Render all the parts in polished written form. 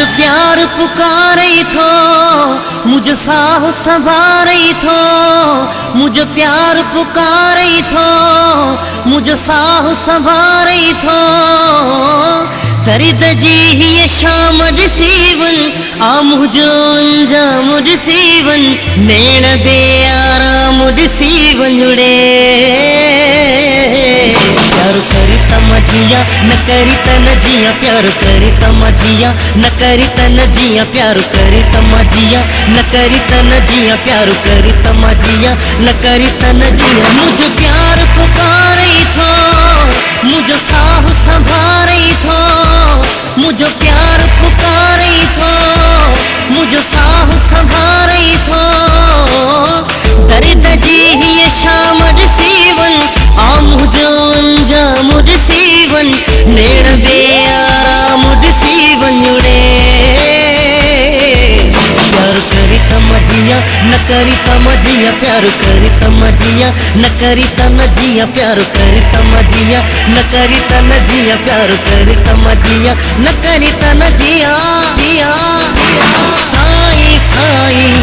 प्यार पुकारे थो, मुझ साह संभारे थो, मुझ प्यार पुकारे थो, मुझ साह संभारे थो। दर्द जी ये शाम ॾिसीवन, आ मुझो अंजाम ॾिसीवन, नैण बे आराम ॾिसी वञड़े। प्यार करी तम जिया न करी तन जिया, प्यार करी तम जिया न करी तन जिया, प्यार करी तम जिया न करी तन जिया, प्यार करी तम जिया न करी तन जिया। मुझ प्यार पुकारे थो, मुझ साह संभारे थो, मुझ प्यार पुकारे थो, मुझ साह संभारे थो। दर्द जी ये शाम ॾिसीवन, आ मुझो अंजाम ॾिसीवन, नैण बे आराम ॾिसी वञड़े। प्यार करी तम जिया न करी तम जिया, प्यार करी तम जिया न करी तन जिया, प्यार करी तम जिया न करी तन जिया, प्यार करी तम जिया न करी तन जिया। साईं साईं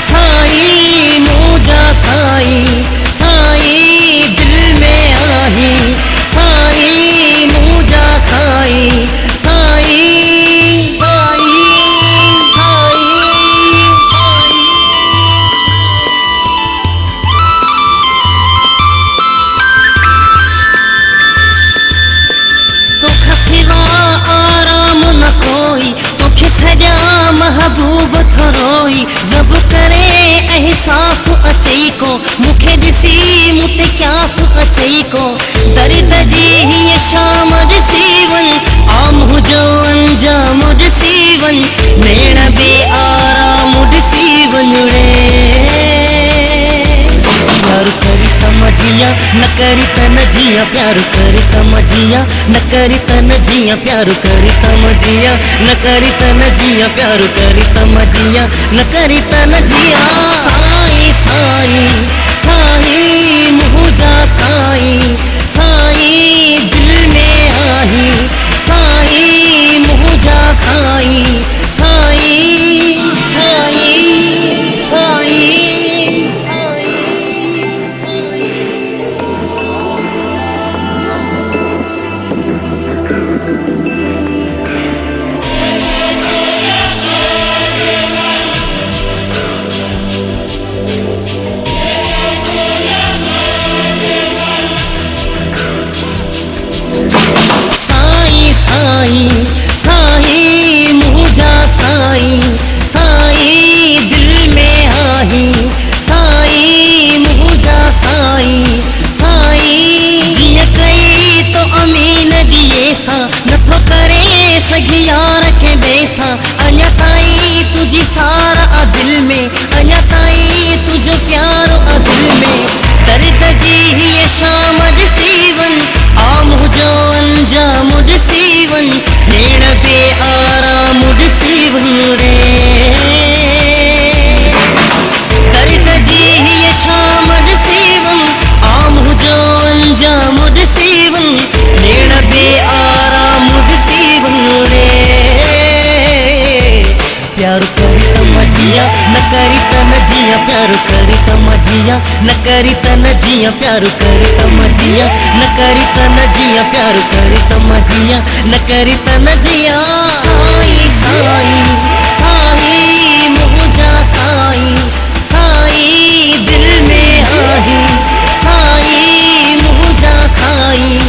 साईं मुझा साईं, साईं दिल में आही, साईं मुझा साईं, साईं साईं साईं साईं। तोख सिवा आराम न कोई, तोखे सॼा महबूब थो रोई। रब करे एहसास अचई को, मूंखे ॾिसी मूं ते क्यास अचई को। दर्द जी ये शाम ॾिसीवन, आ मुझो अंजाम ॾिसीवन, नैण बे आराम ॾिसी वञड़े। प्यार करी तम जिया न करी तन जिया, प्यार करी तम जिया न करी तन जिया, प्यार करी तम जिया न करी तन जिया, प्यार करी तम जिया न करी तन जिया। साईं साईं साईं मुझा साईं, साईं दिल में आही, साईं मुझा साईं, साईं साईं साईं साईं साईं। साईं साईं मुझा साईं, साईं दिल में आही, साईं मुझा साईं, साईं। जिया कई तो अमीन दिए सा, नथो करे सघी यार के बेसा। अञा ताईं तुझी सार आ दिल में, अञा ताईं तुझो प्यार आ दिल में। दर्द जी ये शाम ॾिसीवन, आ मुझो अंजाम ॾिसीवन, नैण बे आराम ॾिसी वञड़े। दर्द जी ये शाम ॾिसीवन, आ मुझो अंजाम ॾिसीवन, नैण बे आराम ॾिसी वञड़े। प्यार करी तम जिया न करी तन जिया, प्यार करी तम जिया न करी तन जिया, प्यार करी तम जिया न करी तन जिया, प्यार करी तम जिया न करी तन जिया। साईं साईं साईं मुझा साईं, साईं दिल में आही, साईं मुझा साईं,